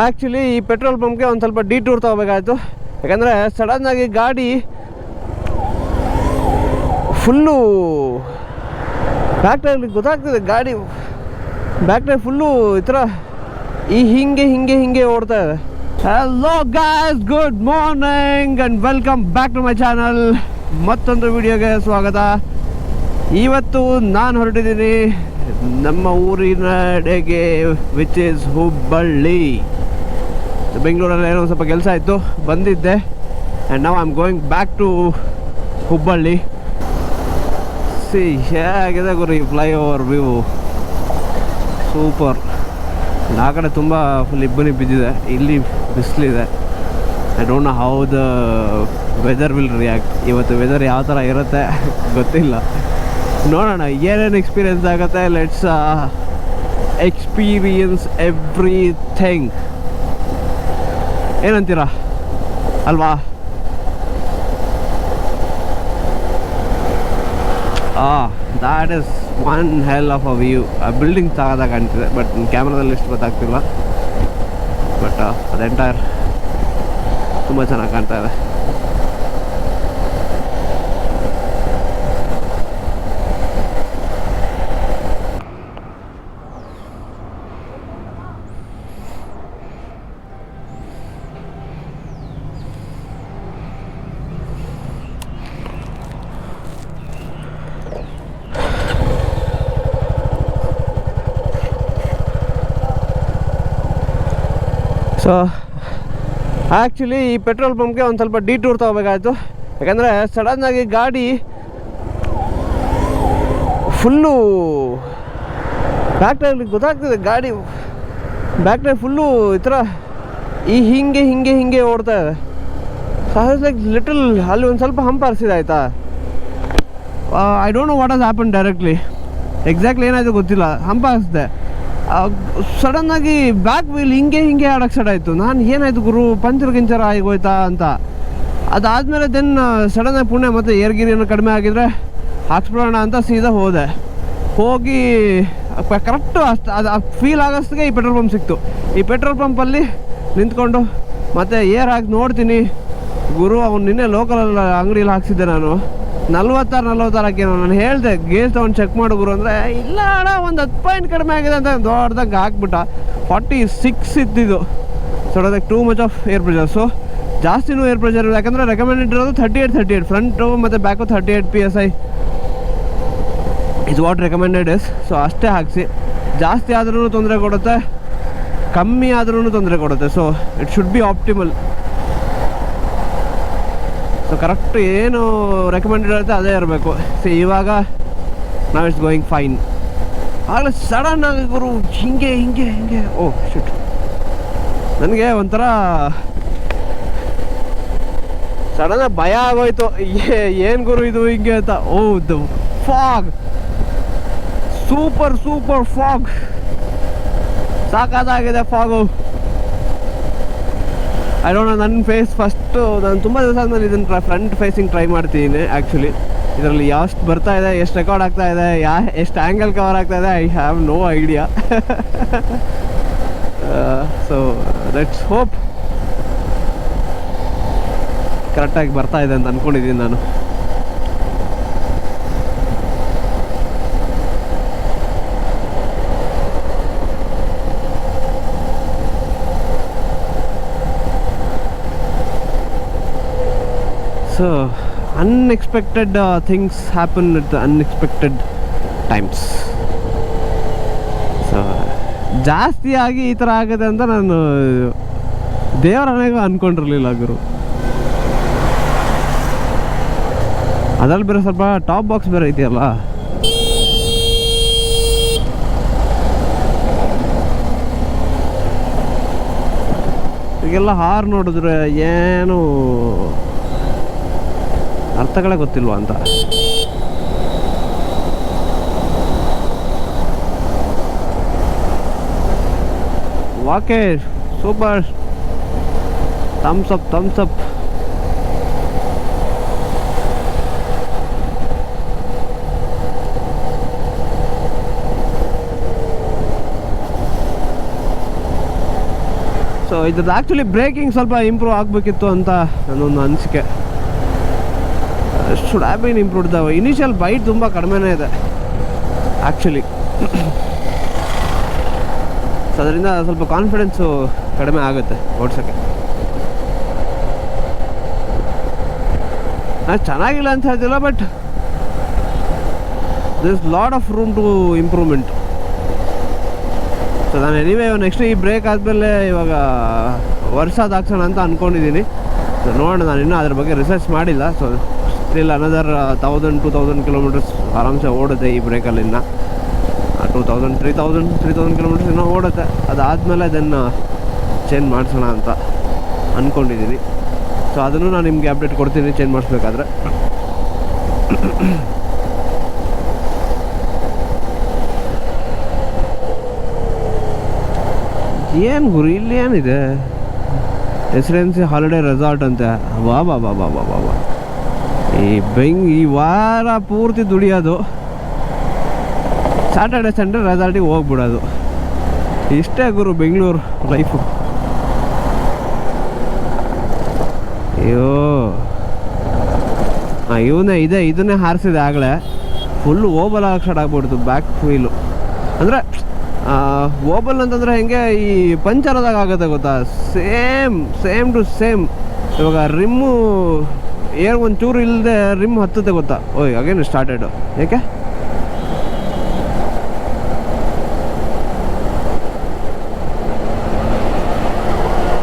Actually ಈ petrol ಪಂಪ್ಗೆ ಒಂದು ಸ್ವಲ್ಪ ಡಿಟೂರ್ ತೊಗೋಬೇಕಾಯ್ತು. ಯಾಕಂದರೆ ಸಡನ್ನಾಗಿ ಗಾಡಿ ಫುಲ್ಲು ಬ್ಯಾಕ್ ಟೈರ್ಲಿ ಗೊತ್ತಾಗ್ತದೆ, ಗಾಡಿ ಬ್ಯಾಕ್ ಟೈರ್ ಫುಲ್ಲು ಈ ಥರ ಹಿಂಗೆ ಓಡ್ತಾ ಇದೆ. Hello guys, good morning and welcome back to my channel. ಮತ್ತೊಂದು ವಿಡಿಯೋಗೆ ಸ್ವಾಗತ. ಇವತ್ತು ನಾನು ಹೊರಟಿದ್ದೀನಿ ನಮ್ಮ ಊರಿನಡೆಗೆ, ವಿಚ್ ಈಸ್ ಹುಬ್ಬಳ್ಳಿ. ಬೆಂಗಳೂರಲ್ಲಿ ಏನೋ ಸ್ವಲ್ಪ ಕೆಲಸ ಆಯಿತು, ಬಂದಿದ್ದೆ. And now I am going back to Hubballi. See ಹೇಗಿದೆ ಗುರು ಈ ಫ್ಲೈಓವರ್ ವ್ಯೂ, ಸೂಪರ್. ಆ ಕಡೆ ತುಂಬ ಫುಲ್ ಇಬ್ಬನಿ ಬಿದ್ದಿದೆ, ಇಲ್ಲಿ ಬಿಸಿಲಿದೆ. I don't know how the weather will react. ಇವತ್ತು ವೆದರ್ ಯಾವ ಥರ ಇರುತ್ತೆ ಗೊತ್ತಿಲ್ಲ, ನೋಡೋಣ ಏನೇನು ಎಕ್ಸ್ಪೀರಿಯನ್ಸ್ ಆಗುತ್ತೆ. Let's experience everything. ಏನಂತೀರಾ ಅಲ್ವಾ? That is one hell of a view. ಆ ಬಿಲ್ಡಿಂಗ್ ತಗೋದಾಗ ಕಾಣ್ತಿದೆ, ಬಟ್ ಕ್ಯಾಮ್ರಾದಲ್ಲಿ ಎಷ್ಟು ಗೊತ್ತಾಗ್ತಿಲ್ಲ. ಬಟ್ ಅದು ಎಂಟೈರ್ ತುಂಬ ಚೆನ್ನಾಗಿ ಕಾಣ್ತಾ ಇದೆ. ಸೊ ಆ್ಯಕ್ಚುಲಿ ಈ ಪೆಟ್ರೋಲ್ ಪಂಪ್ಗೆ ಒಂದು ಸ್ವಲ್ಪ ಡಿಟೂರ್ ತೊಗೋಬೇಕಾಯ್ತು. ಯಾಕಂದರೆ ಸಡನ್ನಾಗಿ ಗಾಡಿ ಫುಲ್ಲು ಬ್ಯಾಕ್ ಟೈರ್ಲಿ ಗೊತ್ತಾಗ್ತದೆ, ಗಾಡಿ ಬ್ಯಾಕ್ ಟೈರ್ ಫುಲ್ಲು ಈ ಥರ ಹಿಂಗೆ ಓಡ್ತಾ ಇದೆ. ಲೈಕ್ ಲಿಟಲ್ ಅಲ್ಲಿ ಒಂದು ಸ್ವಲ್ಪ ಹಂಪ್ ಹರಿಸಿದೆ ಆಯಿತಾ. I don't know what has happen directly, exactly ಏನಾಯಿತು ಗೊತ್ತಿಲ್ಲ. ಹಂಪ್ ಹರಿಸಿದೆ, ಸಡನ್ನಾಗಿ ಬ್ಯಾಕ್ ವೀಲ್ ಹಿಂಗೆ ಆಡೋಕ್ಕೆ ಸ್ಟಾರ್ಟ್ ಆಯಿತು. ನಾನು ಏನಾಯಿತು ಗುರು, ಪಂಚರ್ ಆಗೋಯ್ತಾ ಅಂತ. ಅದಾದಮೇಲೆ ದೆನ್ ಸಡನ್ನಾಗಿ ಪುಣ್ಯ ಮತ್ತು ಏರ್ಗಿರಿಯನ್ನು ಕಡಿಮೆ ಆಗಿದ್ರೆ ಹಾಕ್ಸ್ಬಿಡೋಣ ಅಂತ ಸೀದಾ ಹೋಗಿ ಕರೆಕ್ಟು ಅದು ಫೀಲ್ ಆಗೋಷ್ಟಿಗೆ ಈ ಪೆಟ್ರೋಲ್ ಪಂಪ್ ಸಿಕ್ತು. ಈ ಪೆಟ್ರೋಲ್ ಪಂಪಲ್ಲಿ ನಿಂತ್ಕೊಂಡು ಮತ್ತು ಏರ್ ಹಾಕಿ ನೋಡ್ತೀನಿ, ಗುರು ಅವ್ನು ನಿನ್ನೆ ಲೋಕಲಲ್ಲಿ ಅಂಗಡಿಯಲ್ಲಿ ಹಾಕ್ಸಿದ್ದೆ ನಾನು 46 ಹಾಕೇನೋ. ನಾನು ಹೇಳಿದೆ ಗೇಜ್ ತೊಗೊಂಡು ಚೆಕ್ ಮಾಡು ಗುರು ಅಂದರೆ, ಇಲ್ಲ ಅಣ್ಣ ಒಂದು 10 ಪಾಯಿಂಟ್ ಕಡಿಮೆ ಆಗಿದೆ ಅಂತ ದೊಡ್ಡದಾಗಿ ಹಾಕ್ಬಿಟ್ಟ. 46 ಇತ್ತಿದ್ದು. ಸೊ ಅದಕ್ಕೆ too much of air pressure. So ಜಾಸ್ತಿನೂ ಏರ್ ಪ್ರೆಷರ್ ಇದೆ, ಯಾಕಂದರೆ ರೆಕಮೆಂಡೆಡ್ ಇರೋದು 38 ಫ್ರಂಟು ಮತ್ತು back 38 PSI is what recommended is. So ಅಷ್ಟೇ ಹಾಕಿಸಿ. ಜಾಸ್ತಿ ಆದ್ರೂ ತೊಂದರೆ ಕೊಡುತ್ತೆ, ಕಮ್ಮಿ ಆದ್ರೂ ತೊಂದರೆ ಕೊಡುತ್ತೆ. So it should be optimal. So correct ಏನು ರೆಕಮೆಂಡೆಡ್ ಇರುತ್ತೆ ಅದೇ ಇರಬೇಕು. ಸೊ ಇವಾಗ ನಾವು ಇಟ್ಸ್ ಗೋಯಿಂಗ್ ಫೈನ್. ಆಗಲೇ ಸಡನ್ ಆಗಿ ಗುರು ಹಿಂಗೆ ಓ ಶಿಟ್, ನನಗೆ ಒಂಥರ ಸಡನ್ನಾಗಿ ಭಯ ಆಗೋಯ್ತು. ಏನು ಗುರು ಇದು ಹಿಂಗೆ ಅಂತ. ಓ ದ ಫಾಗ್, ಸೂಪರ್ ಫಾಗ್, ಸಾಕಾಗಿದೆ ಫಾಗು. ಐ ಡೋಂಟ್ ನೋ, ನನ್ನ ಫೇಸ್ ಫಸ್ಟು ನಾನು ತುಂಬ ದಿವಸ ಆದಮೇಲೆ ಇದನ್ನು ಫ್ರಂಟ್ ಫೇಸಿಂಗ್ ಟ್ರೈ ಮಾಡ್ತಿದ್ದೀನಿ. ಆ್ಯಕ್ಚುಲಿ ಇದರಲ್ಲಿ ಎಷ್ಟು ಬರ್ತಾ ಇದೆ, ಎಷ್ಟು ರೆಕಾರ್ಡ್ ಆಗ್ತಾ ಇದೆ, ಎಷ್ಟು ಆ್ಯಂಗಲ್ ಕವರ್ ಆಗ್ತಾ ಇದೆ, I have no idea. So let's hope ಕರೆಕ್ಟಾಗಿ ಬರ್ತಾ ಇದೆ ಅಂತ ಅಂದ್ಕೊಂಡಿದ್ದೀನಿ ನಾನು. So unexpected things happen at the unexpected times. So ಜಾಸ್ತಿಯಾಗಿ ಈ ಥರ ಆಗುತ್ತೆ ಅಂತ ನಾನು ದೇವರನೆಗೂ ಅಂದ್ಕೊಂಡಿರಲಿಲ್ಲ ಗುರು. ಅದರಲ್ಲಿ ಬೇರೆ ಸ್ವಲ್ಪ ಟಾಪ್ ಬಾಕ್ಸ್ ಬೇರೆ ಇದೆಯಲ್ಲ, ಈಗೆಲ್ಲ ಹಾರ್ ನೋಡಿದ್ರೆ ಏನು ಅರ್ಥಗಳೇ ಗೊತ್ತಿಲ್ವಾ ಅಂತ. Okay super, thumbs up. So ಇದ್ರದ್ದು ಆ್ಯಕ್ಚುಲಿ ಬ್ರೇಕಿಂಗ್ ಸ್ವಲ್ಪ ಇಂಪ್ರೂವ್ ಆಗಬೇಕಿತ್ತು ಅಂತ ನನ್ನೊಂದು ಅನಿಸಿಕೆ. Should have been improved. Initial bite ತುಂಬ ಕಡಿಮೆನೇ ಇದೆ ಆ್ಯಕ್ಚುಲಿ. ಸೊ ಅದರಿಂದ ಸ್ವಲ್ಪ ಕಾನ್ಫಿಡೆನ್ಸು ಕಡಿಮೆ ಆಗುತ್ತೆ ಓಡ್ಸೋಕ್ಕೆ. ನಾನು ಚೆನ್ನಾಗಿಲ್ಲ ಅಂತ ಹೇಳ್ತಿಲ್ಲ, but there is lot of room to improvement. So ನಾನು ಎನಿವೇ ನೆಕ್ಸ್ಟ್ ಈ ಬ್ರೇಕ್ ಆದಮೇಲೆ ಇವಾಗ ವರ್ಷದ ಹಾಕ್ಸೋಣ ಅಂತ ಅಂದ್ಕೊಂಡಿದ್ದೀನಿ. ಸೊ ನೋಡೋಣ, ನಾನು ಇನ್ನೂ ಅದ್ರ ಬಗ್ಗೆ ರಿಸರ್ಚ್ ಮಾಡಿಲ್ಲ. ಸೊ ಸ್ಟಿಲ್ ಅನದರ್ 1000-2000 ಕಿಲೋಮೀಟರ್ಸ್ ಆರಾಮ್ಸೆ ಓಡುತ್ತೆ ಈ ಬ್ರೇಕಲ್ಲಿ. ಇನ್ನು 2000-3000 ಕಿಲೋಮೀಟರ್ಸ್ ಇನ್ನೂ ಓಡುತ್ತೆ. ಅದಾದಮೇಲೆ ಅದನ್ನು ಚೇಂಜ್ ಮಾಡಿಸೋಣ ಅಂತ ಅಂದ್ಕೊಂಡಿದ್ದೀನಿ. ಸೊ ಅದನ್ನು ನಾನು ನಿಮಗೆ ಅಪ್ಡೇಟ್ ಕೊಡ್ತೀನಿ ಚೇಂಜ್ ಮಾಡಿಸ್ಬೇಕಾದ್ರೆ. ಏನು ಗುರು ಇಲ್ಲಿ ಏನಿದೆ, ರೆಸಿಡೆನ್ಸಿ ಹಾಲಿಡೇ ರೆಸಾರ್ಟ್ ಅಂತೆ. ವಾ ಬಾ ಬಾ ಬಾ ಬಾ ಬಾ ಬಾ ಈ ವಾರ ಪೂರ್ತಿ ದುಡಿಯೋದು, ಸ್ಯಾಟರ್ಡೆ ಸಂಡೇ ರೆಸಾರ್ಟಿಗೆ ಹೋಗ್ಬಿಡೋದು. ಇಷ್ಟೇ ಗುರು ಬೆಂಗಳೂರು ಲೈಫು. ಅಯ್ಯೋ ಇದನ್ನೇ ಹಾರಿಸಿದೆ ಆಗಲೇ. ಫುಲ್ಲು ಓಬಲ್ ಆಗಿ ಸ್ಟಾರ್ಟ್ ಆಗ್ಬಿಡ್ತು ಬ್ಯಾಕ್ ವೀಲು. ಅಂದರೆ ಓಬಲ್ ಅಂತಂದರೆ ಹೆಂಗೆ ಈ ಪಂಚರ್ ಆದಾಗ ಆಗುತ್ತೆ ಗೊತ್ತಾ, ಸೇಮ್ ಟು ಸೇಮ್. ಇವಾಗ ರಿಮ್ಮು ಒಂಚೂರು ಇಲ್ಲದೆ ರಿಮ್ ಹತ್ತುತ್ತೆ ಗೊತ್ತಾ. ಓಯ್ ಅಗೇನ್ ಸ್ಟಾರ್ಟೆಡು. ಯಾಕೆ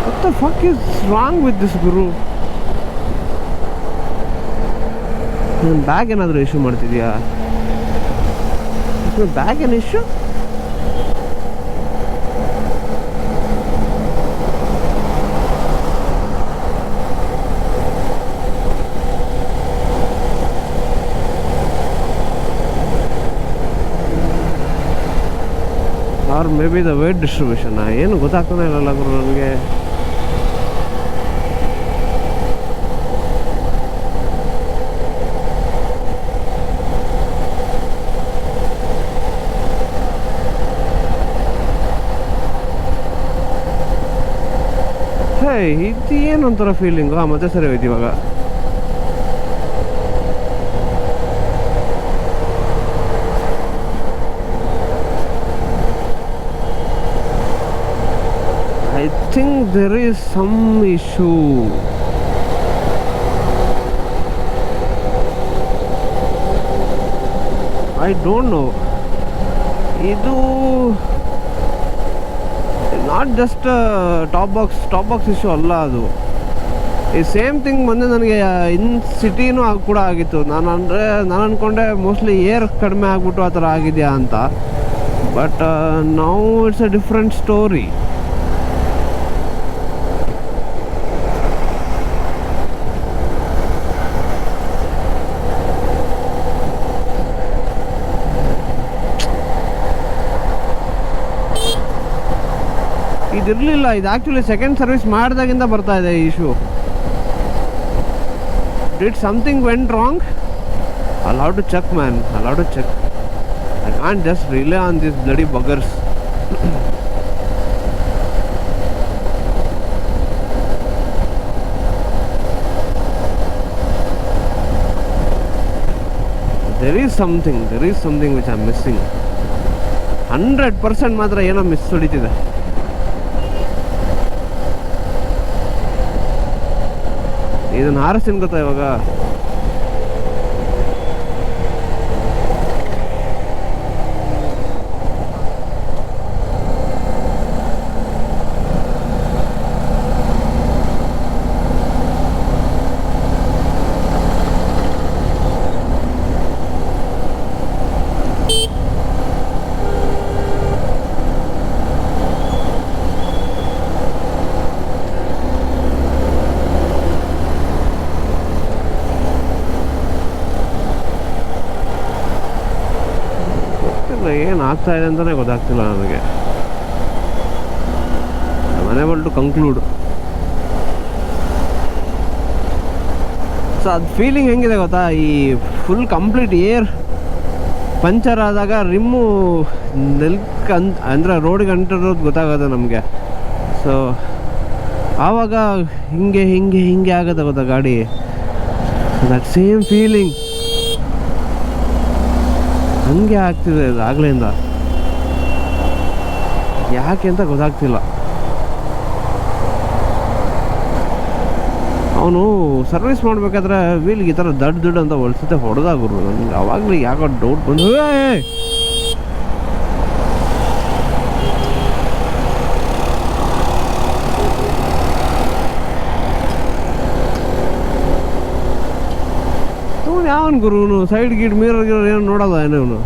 what the fuck is wrong with this ಗುರು? ನನ್ನ ಬ್ಯಾಗ್ ಏನಾದರೂ ಇಶ್ಯೂ ಮಾಡ್ತಿದ್ಯಾ? ಬ್ಯಾಗ್ ಏನು issue? Or may be the weight distribution. ಏನು ಗೊತ್ತಾಗ್ತಾನೆ ಇಲ್ಲಲ್ಲ ಗುರು ನನಗೆ. ಹೇ ಇದು ಏನು ಒಂಥರ ಫೀಲಿಂಗು. ಮತ್ತೆ ಸರಿ ಹೋಯ್ತು ಇವಾಗ. I think there is some issue. I don't know. ಇದು not just top box issue ಅಲ್ಲ ಅದು. ಈ ಸೇಮ್ ಥಿಂಗ್ ಮೊನ್ನೆ ನನಗೆ ಇನ್ ಸಿಟಿನೂ ಕೂಡ ಆಗಿತ್ತು. ನಾನು ಅಂದ್ಕೊಂಡೆ ಮೋಸ್ಟ್ಲಿ ಏರ್ ಕಡಿಮೆ ಆಗಿಬಿಟ್ಟು ಆ ಥರ ಆಗಿದೆಯಾ ಅಂತ. But now it's a different story. ಇದಿರಲಿಲ್ಲ. ಇದು ಆ್ಯಕ್ಚುಲಿ ಸೆಕೆಂಡ್ ಸರ್ವಿಸ್ ಮಾಡಿದಾಗಿಂದ ಬರ್ತಾ ಇದೆ ಈ issue. Did something went wrong? I'll have to check, man. I'll have to check. I can't just rely on these bloody buggers. There is something which I'm missing. 100% ಮಾತ್ರ ಏನೋ miss ಹೊಡಿತಿದೆ. ಇದನ್ನು ಹಾರಿಸ್ತೀನಿ ಗೊತ್ತಾ ಇವಾಗ. ಏನು ಆಗ್ತಾ ಇದೆ ಅಂತಲೇ ಗೊತ್ತಾಗ್ತಿಲ್ಲ ನನಗೆ. Unable to conclude. ಸೊ ಅದು ಫೀಲಿಂಗ್ ಹೆಂಗಿದೆ ಗೊತ್ತಾ, ಈ ಫುಲ್ ಕಂಪ್ಲೀಟ್ ಏರ್ ಪಂಚರ್ ಆದಾಗ ರಿಮ್ಮು ಅಂದರೆ ರೋಡಿಗೆ ಅಂಟಿರೋದು ಗೊತ್ತಾಗೋದು ನಮಗೆ. ಸೊ ಆವಾಗ ಹಿಂಗೆ ಹಿಂಗೆ ಹಿಂಗೆ ಆಗುತ್ತೆ ಗೊತ್ತಾ ಗಾಡಿ, ದಟ್ ಸೇಮ್ ಫೀಲಿಂಗ್ ಹಂಗೆ ಆಗ್ತಿದೆ ಅದು ಆಗ್ಲಿಂದ, ಯಾಕೆ ಅಂತ ಗೊತ್ತಾಗ್ತಿಲ್ಲ. ಅವನು ಸರ್ವಿಸ್ ಮಾಡ್ಬೇಕಾದ್ರೆ ವೀಲ್ಗೆ ಈ ಥರ ದಡ್ ಅಂತ ಹೊಲ್ಸುತ್ತೆ ಹೊಡೆದಾಗ್ರು. ನನಗೆ ಅವಾಗಲೇ ಯಾಕೋ ಡೌಟ್ ಬಂದು ಯಾವನ್ ಗುರು ಸೈಡ್ ಗೀಡ್ ಮಿರರ್ ಗಿರರ್ ಏನು ನೋಡಲ್ಲ ಏನೋ ಇವನು.